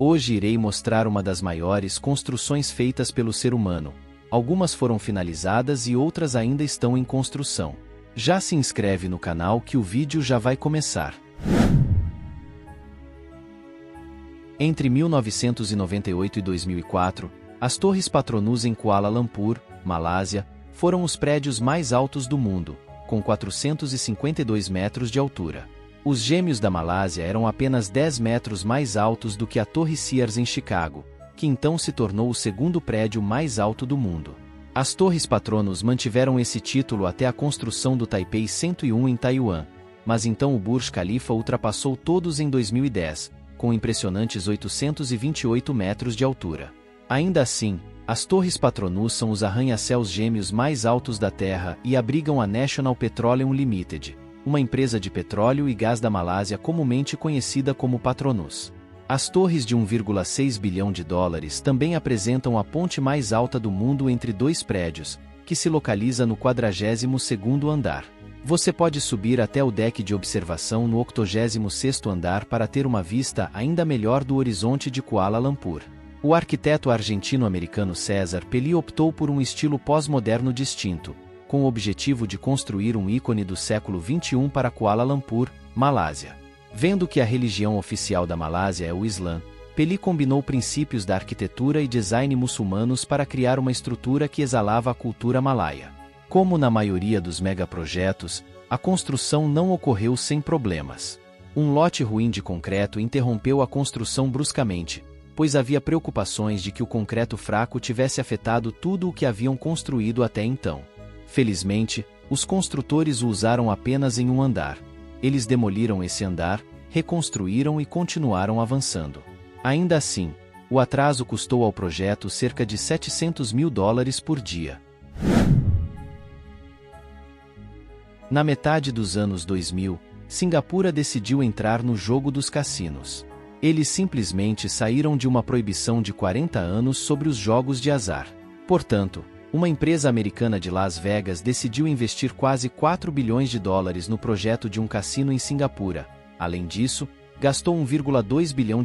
Hoje irei mostrar uma das maiores construções feitas pelo ser humano. Algumas foram finalizadas e outras ainda estão em construção. Já se inscreve no canal que o vídeo já vai começar. Entre 1998 e 2004, as Torres Patronus em Kuala Lumpur, Malásia, foram os prédios mais altos do mundo, com 452 metros de altura. Os Gêmeos da Malásia eram apenas 10 metros mais altos do que a Torre Sears em Chicago, que então se tornou o segundo prédio mais alto do mundo. As Torres Patronus mantiveram esse título até a construção do Taipei 101 em Taiwan, mas então o Burj Khalifa ultrapassou todos em 2010, com impressionantes 828 metros de altura. Ainda assim, as Torres Patronus são os arranha-céus gêmeos mais altos da Terra e abrigam a National Petroleum Limited, uma empresa de petróleo e gás da Malásia comumente conhecida como Patronus. As torres de 1,6 bilhão de dólares também apresentam a ponte mais alta do mundo entre dois prédios, que se localiza no 42º andar. Você pode subir até o deck de observação no 86º andar para ter uma vista ainda melhor do horizonte de Kuala Lumpur. O arquiteto argentino-americano César Pelli optou por um estilo pós-moderno distinto, com o objetivo de construir um ícone do século XXI para Kuala Lumpur, Malásia. Vendo que a religião oficial da Malásia é o Islã, Pelli combinou princípios da arquitetura e design muçulmanos para criar uma estrutura que exalava a cultura malaia. Como na maioria dos megaprojetos, a construção não ocorreu sem problemas. Um lote ruim de concreto interrompeu a construção bruscamente, pois havia preocupações de que o concreto fraco tivesse afetado tudo o que haviam construído até então. Felizmente, os construtores o usaram apenas em um andar. Eles demoliram esse andar, reconstruíram e continuaram avançando. Ainda assim, o atraso custou ao projeto cerca de $700 mil por dia. Na metade dos anos 2000, Singapura decidiu entrar no jogo dos cassinos. Eles simplesmente saíram de uma proibição de 40 anos sobre os jogos de azar. Portanto, uma empresa americana de Las Vegas decidiu investir quase $4 bilhões no projeto de um cassino em Singapura. Além disso, gastou $1,2 bilhão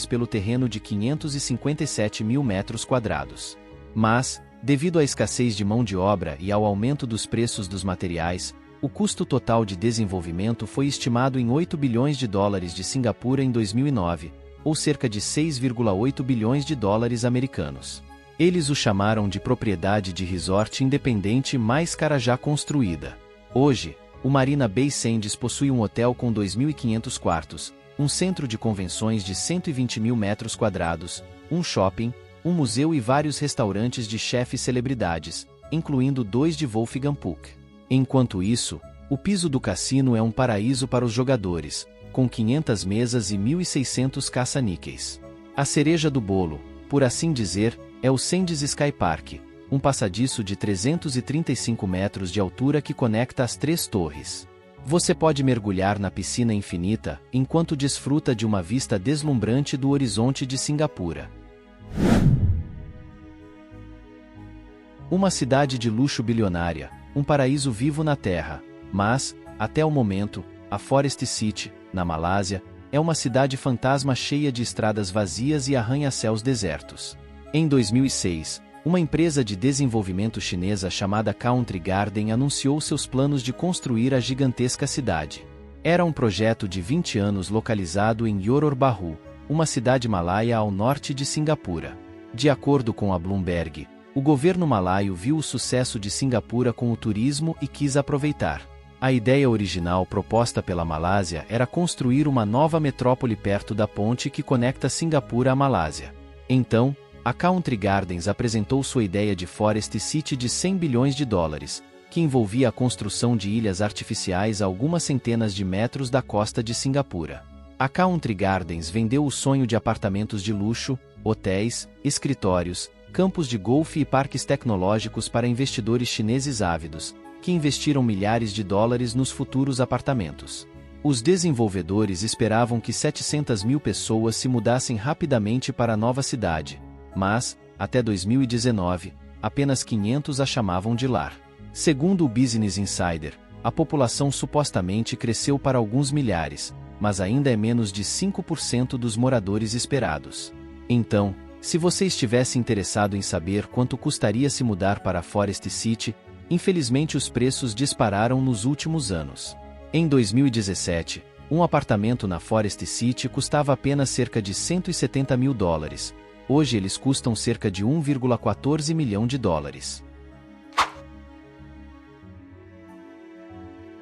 pelo terreno de 557 mil metros quadrados. Mas, devido à escassez de mão de obra e ao aumento dos preços dos materiais, o custo total de desenvolvimento foi estimado em $8 bilhões de Singapura em 2009, ou cerca de $6,8 bilhões americanos. Eles o chamaram de propriedade de resort independente mais cara já construída. Hoje, o Marina Bay Sands possui um hotel com 2.500 quartos, um centro de convenções de 120 mil metros quadrados, um shopping, um museu e vários restaurantes de chefes celebridades, incluindo 2 de Wolfgang Puck. Enquanto isso, o piso do cassino é um paraíso para os jogadores, com 500 mesas e 1.600 caça-níqueis. A cereja do bolo, por assim dizer, é o Sands Sky Park, um passadiço de 335 metros de altura que conecta as 3 torres. Você pode mergulhar na piscina infinita, enquanto desfruta de uma vista deslumbrante do horizonte de Singapura. Uma cidade de luxo bilionária, um paraíso vivo na Terra, mas, até o momento, a Forest City, na Malásia, é uma cidade fantasma cheia de estradas vazias e arranha-céus desertos. Em 2006, uma empresa de desenvolvimento chinesa chamada Country Garden anunciou seus planos de construir a gigantesca cidade. Era um projeto de 20 anos localizado em Johor Bahru, uma cidade malaia ao norte de Singapura. De acordo com a Bloomberg, o governo malaio viu o sucesso de Singapura com o turismo e quis aproveitar. A ideia original proposta pela Malásia era construir uma nova metrópole perto da ponte que conecta Singapura à Malásia. Então, a Country Gardens apresentou sua ideia de Forest City de $100 bilhões, que envolvia a construção de ilhas artificiais a algumas centenas de metros da costa de Singapura. A Country Gardens vendeu o sonho de apartamentos de luxo, hotéis, escritórios, campos de golfe e parques tecnológicos para investidores chineses ávidos, que investiram milhares de dólares nos futuros apartamentos. Os desenvolvedores esperavam que 700 mil pessoas se mudassem rapidamente para a nova cidade, mas, até 2019, apenas 500 a chamavam de lar. Segundo o Business Insider, a população supostamente cresceu para alguns milhares, mas ainda é menos de 5% dos moradores esperados. Então, se você estivesse interessado em saber quanto custaria se mudar para Forest City, infelizmente os preços dispararam nos últimos anos. Em 2017, um apartamento na Forest City custava apenas cerca de $170 mil. Hoje eles custam cerca de $1,14 milhão.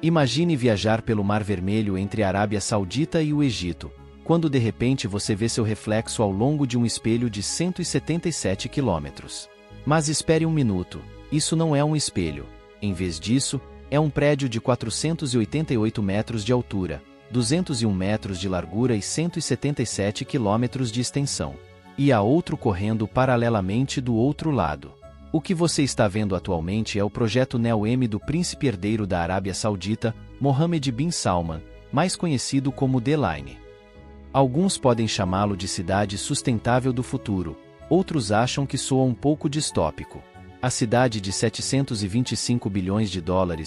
Imagine viajar pelo Mar Vermelho entre a Arábia Saudita e o Egito, quando de repente você vê seu reflexo ao longo de um espelho de 177 quilômetros. Mas espere um minuto, isso não é um espelho. Em vez disso, é um prédio de 488 metros de altura, 201 metros de largura e 177 quilômetros de extensão. E há outro correndo paralelamente do outro lado. O que você está vendo atualmente é o projeto Neo-M do príncipe herdeiro da Arábia Saudita, Mohammed bin Salman, mais conhecido como The Line. Alguns podem chamá-lo de cidade sustentável do futuro, outros acham que soa um pouco distópico. A cidade de $725 bilhões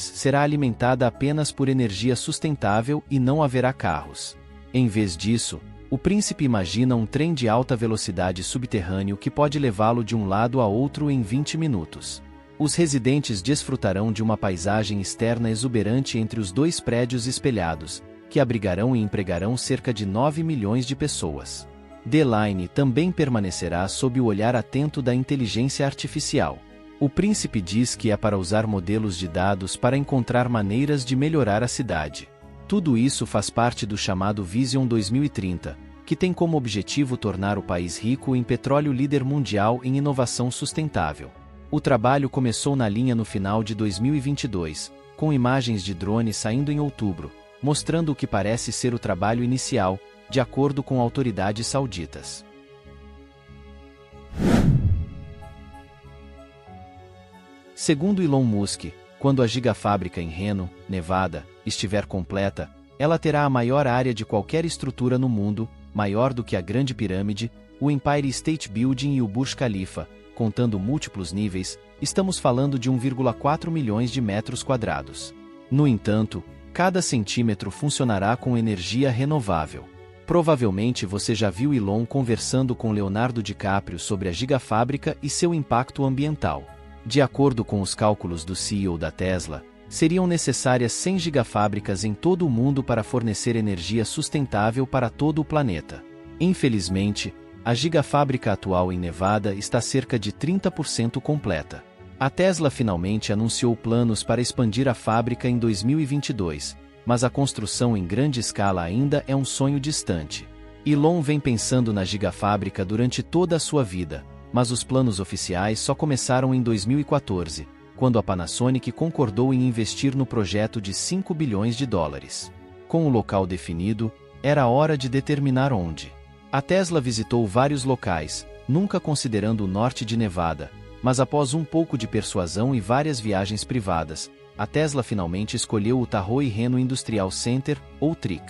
será alimentada apenas por energia sustentável e não haverá carros. Em vez disso, o príncipe imagina um trem de alta velocidade subterrâneo que pode levá-lo de um lado a outro em 20 minutos. Os residentes desfrutarão de uma paisagem externa exuberante entre os dois prédios espelhados, que abrigarão e empregarão cerca de 9 milhões de pessoas. The Line também permanecerá sob o olhar atento da inteligência artificial. O príncipe diz que é para usar modelos de dados para encontrar maneiras de melhorar a cidade. Tudo isso faz parte do chamado Vision 2030, que tem como objetivo tornar o país rico em petróleo líder mundial em inovação sustentável. O trabalho começou na linha no final de 2022, com imagens de drones saindo em outubro, mostrando o que parece ser o trabalho inicial, de acordo com autoridades sauditas. Segundo Elon Musk, quando a gigafábrica em Reno, Nevada, estiver completa, ela terá a maior área de qualquer estrutura no mundo, maior do que a Grande Pirâmide, o Empire State Building e o Burj Khalifa, contando múltiplos níveis. Estamos falando de 1,4 milhões de metros quadrados. No entanto, cada centímetro funcionará com energia renovável. Provavelmente você já viu Elon conversando com Leonardo DiCaprio sobre a gigafábrica e seu impacto ambiental. De acordo com os cálculos do CEO da Tesla, seriam necessárias 100 gigafábricas em todo o mundo para fornecer energia sustentável para todo o planeta. Infelizmente, a gigafábrica atual em Nevada está cerca de 30% completa. A Tesla finalmente anunciou planos para expandir a fábrica em 2022, mas a construção em grande escala ainda é um sonho distante. Elon vem pensando na gigafábrica durante toda a sua vida, mas os planos oficiais só começaram em 2014, quando a Panasonic concordou em investir no projeto de $5 bilhões. Com o local definido, era hora de determinar onde. A Tesla visitou vários locais, nunca considerando o norte de Nevada, mas após um pouco de persuasão e várias viagens privadas, a Tesla finalmente escolheu o Tahoe Reno Industrial Center, ou TRIC.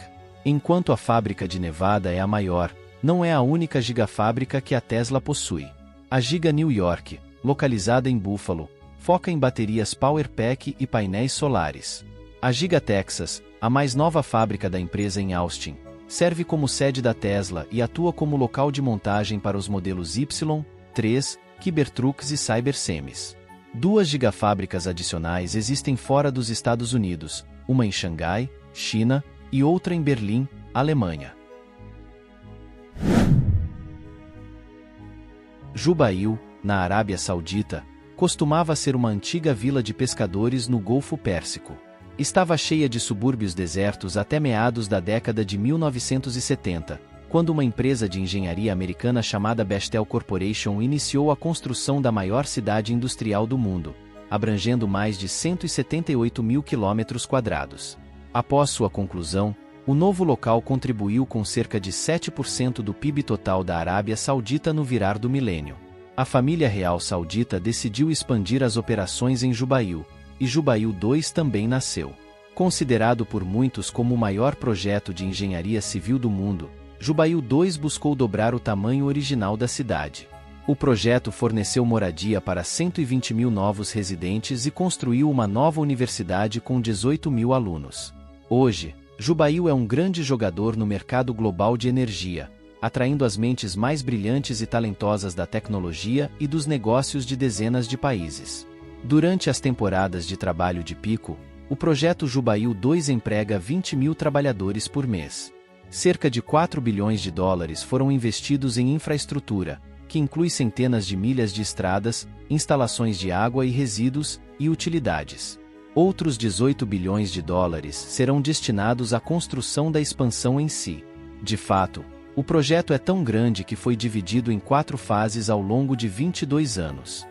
Enquanto a fábrica de Nevada é a maior, não é a única gigafábrica que a Tesla possui. A Giga New York, localizada em Buffalo, foca em baterias Powerpack e painéis solares. A Giga Texas, a mais nova fábrica da empresa em Austin, serve como sede da Tesla e atua como local de montagem para os modelos Y, 3, Cybertrucks e Cybersemis. 2 gigafábricas adicionais existem fora dos Estados Unidos, uma em Xangai, China, e outra em Berlim, Alemanha. Jubail, na Arábia Saudita, costumava ser uma antiga vila de pescadores no Golfo Pérsico. Estava cheia de subúrbios desertos até meados da década de 1970, quando uma empresa de engenharia americana chamada Bechtel Corporation iniciou a construção da maior cidade industrial do mundo, abrangendo mais de 178 mil quilômetros quadrados. Após sua conclusão, o novo local contribuiu com cerca de 7% do PIB total da Arábia Saudita no virar do milênio. A família real saudita decidiu expandir as operações em Jubail, e Jubail 2 também nasceu. Considerado por muitos como o maior projeto de engenharia civil do mundo, Jubail 2 buscou dobrar o tamanho original da cidade. O projeto forneceu moradia para 120 mil novos residentes e construiu uma nova universidade com 18 mil alunos. Hoje, Jubail é um grande jogador no mercado global de energia, atraindo as mentes mais brilhantes e talentosas da tecnologia e dos negócios de dezenas de países. Durante as temporadas de trabalho de pico, o projeto Jubail 2 emprega 20 mil trabalhadores por mês. Cerca de 4 bilhões de dólares foram investidos em infraestrutura, que inclui centenas de milhas de estradas, instalações de água e resíduos, e utilidades. Outros 18 bilhões de dólares serão destinados à construção da expansão em si. De fato, o projeto é tão grande que foi dividido em 4 fases ao longo de 22 anos.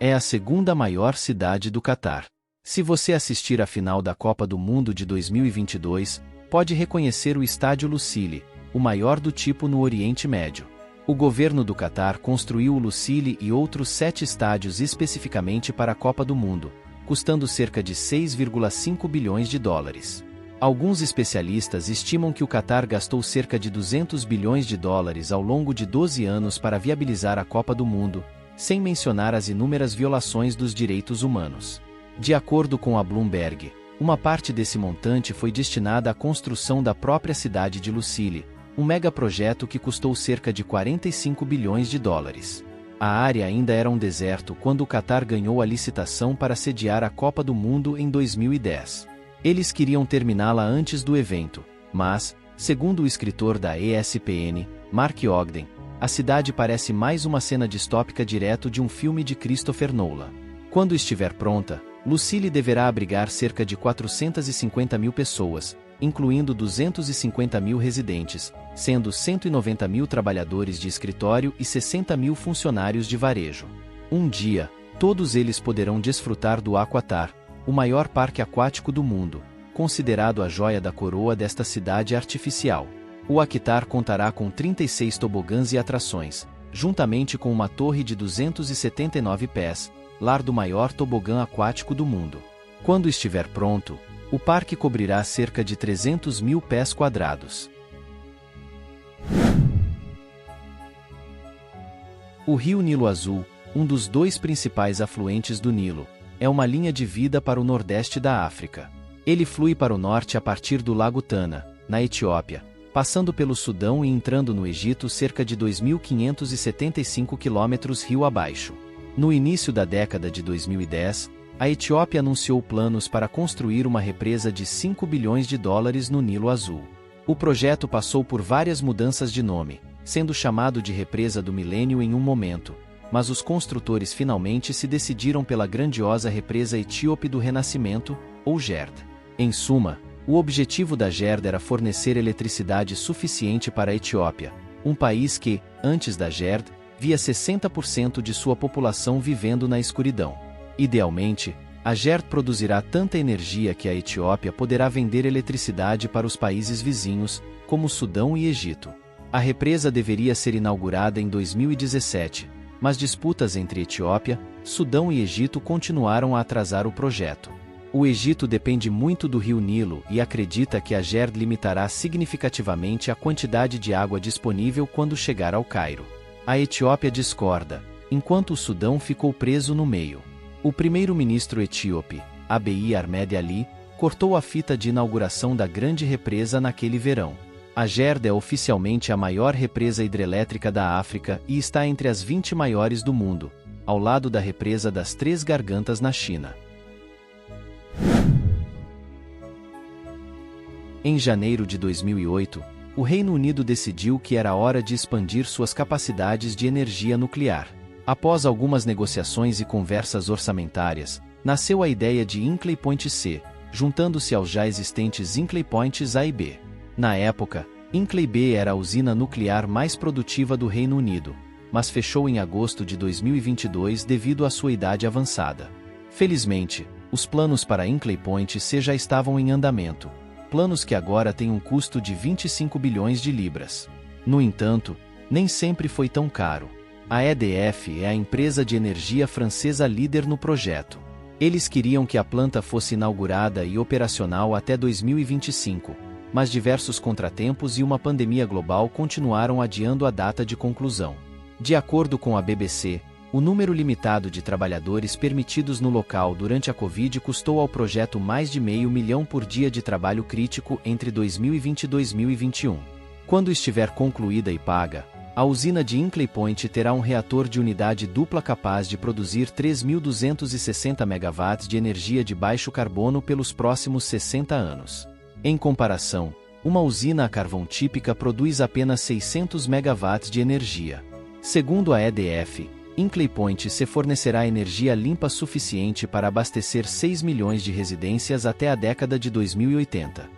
É a segunda maior cidade do Catar. Se você assistir à final da Copa do Mundo de 2022, pode reconhecer o Estádio Lusail, o maior do tipo no Oriente Médio. O governo do Catar construiu o Lusail e outros 7 estádios especificamente para a Copa do Mundo, custando cerca de 6,5 bilhões de dólares. Alguns especialistas estimam que o Catar gastou cerca de 200 bilhões de dólares ao longo de 12 anos para viabilizar a Copa do Mundo, sem mencionar as inúmeras violações dos direitos humanos. De acordo com a Bloomberg, uma parte desse montante foi destinada à construção da própria cidade de Lusail, um megaprojeto que custou cerca de 45 bilhões de dólares. A área ainda era um deserto quando o Catar ganhou a licitação para sediar a Copa do Mundo em 2010. Eles queriam terminá-la antes do evento, mas, segundo o escritor da ESPN, Mark Ogden, a cidade parece mais uma cena distópica direto de um filme de Christopher Nolan. Quando estiver pronta, Lusail deverá abrigar cerca de 450 mil pessoas, incluindo 250 mil residentes, sendo 190 mil trabalhadores de escritório e 60 mil funcionários de varejo. Um dia, todos eles poderão desfrutar do Aquatar, o maior parque aquático do mundo, considerado a joia da coroa desta cidade artificial. O Aquatar contará com 36 tobogãs e atrações, juntamente com uma torre de 279 pés, lar do maior tobogã aquático do mundo. Quando estiver pronto, o parque cobrirá cerca de 300 mil pés quadrados. O rio Nilo Azul, um dos 2 principais afluentes do Nilo, é uma linha de vida para o nordeste da África. Ele flui para o norte a partir do Lago Tana, na Etiópia, passando pelo Sudão e entrando no Egito cerca de 2.575 quilômetros rio abaixo. No início da década de 2010, a Etiópia anunciou planos para construir uma represa de 5 bilhões de dólares no Nilo Azul. O projeto passou por várias mudanças de nome, sendo chamado de Represa do Milênio em um momento, mas os construtores finalmente se decidiram pela grandiosa Represa Etíope do Renascimento, ou GERD. Em suma, o objetivo da GERD era fornecer eletricidade suficiente para a Etiópia, um país que, antes da GERD, via 60% de sua população vivendo na escuridão. Idealmente, a GERD produzirá tanta energia que a Etiópia poderá vender eletricidade para os países vizinhos, como Sudão e Egito. A represa deveria ser inaugurada em 2017, mas disputas entre Etiópia, Sudão e Egito continuaram a atrasar o projeto. O Egito depende muito do rio Nilo e acredita que a GERD limitará significativamente a quantidade de água disponível quando chegar ao Cairo. A Etiópia discorda, enquanto o Sudão ficou preso no meio. O primeiro-ministro etíope, Abiy Ahmed Ali, cortou a fita de inauguração da grande represa naquele verão. A GERD é oficialmente a maior represa hidrelétrica da África e está entre as 20 maiores do mundo, ao lado da represa das Três Gargantas na China. Em janeiro de 2008, o Reino Unido decidiu que era hora de expandir suas capacidades de energia nuclear. Após algumas negociações e conversas orçamentárias, nasceu a ideia de Hinkley Point C, juntando-se aos já existentes Hinkley Points A e B. Na época, Hinkley B era a usina nuclear mais produtiva do Reino Unido, mas fechou em agosto de 2022 devido à sua idade avançada. Felizmente, os planos para Hinkley Point C já estavam em andamento, planos que agora têm um custo de 25 bilhões de libras. No entanto, nem sempre foi tão caro. A EDF é a empresa de energia francesa líder no projeto. Eles queriam que a planta fosse inaugurada e operacional até 2025, mas diversos contratempos e uma pandemia global continuaram adiando a data de conclusão. De acordo com a BBC, O número limitado de trabalhadores permitidos no local durante a Covid custou ao projeto mais de $500 mil por dia de trabalho crítico entre 2020 e 2021. Quando estiver concluída e paga, a usina de Hinkley Point terá um reator de unidade dupla capaz de produzir 3.260 MW de energia de baixo carbono pelos próximos 60 anos. Em comparação, uma usina a carvão típica produz apenas 600 MW de energia. Segundo a EDF, Hinkley Point se fornecerá energia limpa suficiente para abastecer 6 milhões de residências até a década de 2080.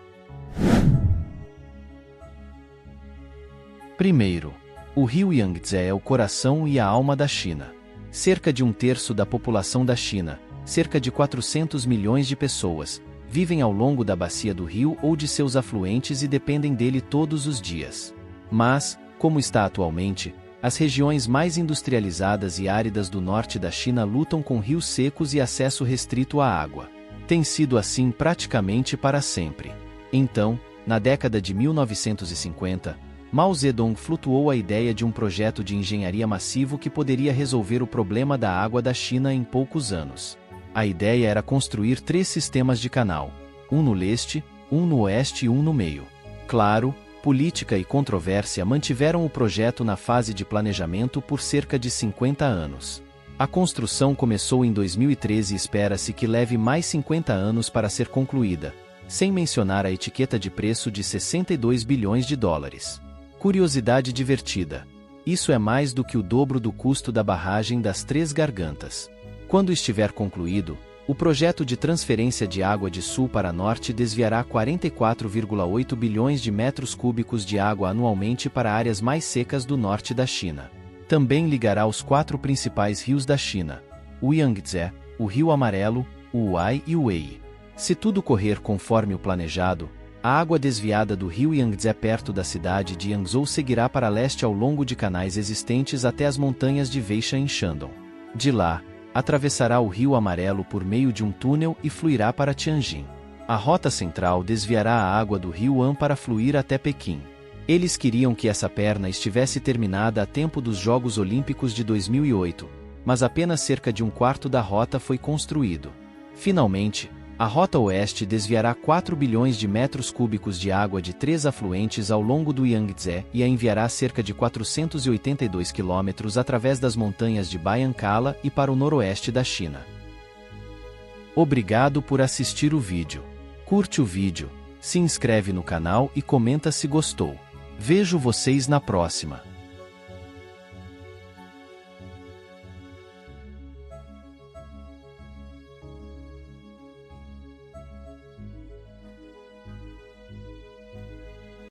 Primeiro, o rio Yangtze é o coração e a alma da China. Cerca de 1/3 da população da China, cerca de 400 milhões de pessoas, vivem ao longo da bacia do rio ou de seus afluentes e dependem dele todos os dias. Mas, como está atualmente, as regiões mais industrializadas e áridas do norte da China lutam com rios secos e acesso restrito à água. Tem sido assim praticamente para sempre. Então, na década de 1950, Mao Zedong flutuou a ideia de um projeto de engenharia massivo que poderia resolver o problema da água da China em poucos anos. A ideia era construir 3 sistemas de canal, um no leste, um no oeste e um no meio. Claro, política e controvérsia mantiveram o projeto na fase de planejamento por cerca de 50 anos. A construção começou em 2013 e espera-se que leve mais 50 anos para ser concluída, sem mencionar a etiqueta de preço de $62 bilhões. Curiosidade divertida: isso é mais do que o dobro do custo da barragem das Três Gargantas. Quando estiver concluído, o projeto de transferência de água de sul para norte desviará 44,8 bilhões de metros cúbicos de água anualmente para áreas mais secas do norte da China. Também ligará os 4 principais rios da China: o Yangtze, o Rio Amarelo, o Huai e o Wei. Se tudo correr conforme o planejado, a água desviada do rio Yangtze perto da cidade de Yangzhou seguirá para leste ao longo de canais existentes até as montanhas de Weishan em Shandong. De lá, atravessará o Rio Amarelo por meio de um túnel e fluirá para Tianjin. A rota central desviará a água do rio Han para fluir até Pequim. Eles queriam que essa perna estivesse terminada a tempo dos Jogos Olímpicos de 2008, mas apenas cerca de 1/4 da rota foi construído. Finalmente, a rota oeste desviará 4 bilhões de metros cúbicos de água de 3 afluentes ao longo do Yangtze e a enviará cerca de 482 quilômetros através das montanhas de Bayankala e para o noroeste da China. Obrigado por assistir o vídeo. Curte o vídeo, se inscreve no canal e comenta se gostou. Vejo vocês na próxima.